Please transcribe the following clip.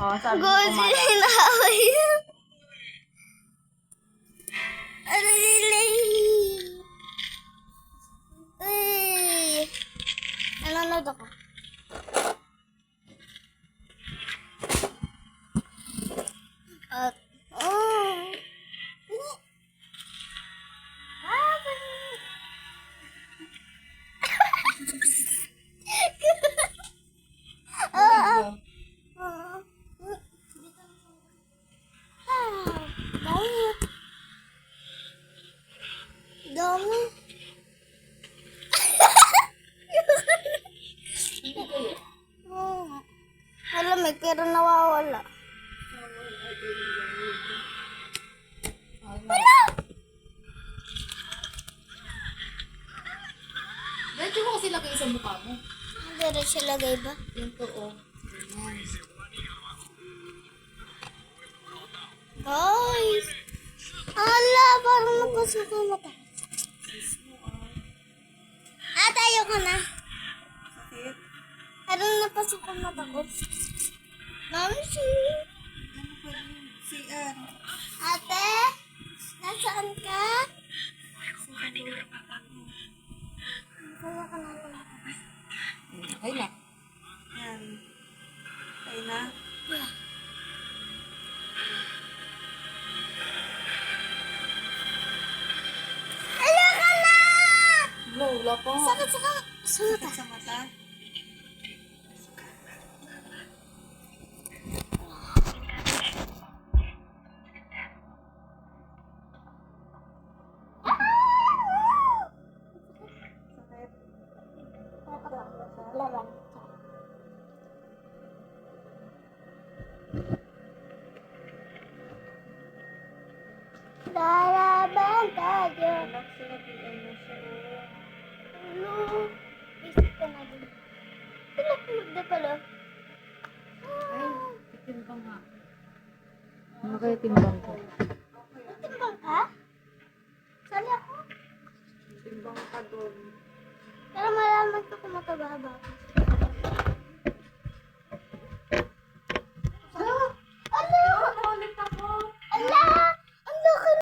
Oh, sabi mo Gozi kumalat. hinahaway. Ano nilay? Uy. Nanonood ako. At, oh. Dami. Malamig pero nawawala. Wala! Dito mo kasi lagay sa mukha mo. Hindi rin siya lagay ba? Yung to, oh. Guys! Ala, parang napasok ang mata. Tayo ko na. Sakit. Parang napasok ang mata ko. Mamsi! Ano pa yun? CR. Ate? Nasaan ka? Kaya ka natin. Okay na. Yan. Okay na. Yeah. Ala ka na! Wala pa. Sakit sa mata. Sakit sa mata. Sakit. Laban. Lalaban tayo. Relax sila, PM na siya. Ano? Isip ka na din. Pinapulog na pala. Ay, timbang nga. Ano kaya timbang ko? Timbang ka? Sali ako. Timbang ka doon. Pero malaman ko kung mataba ba ako.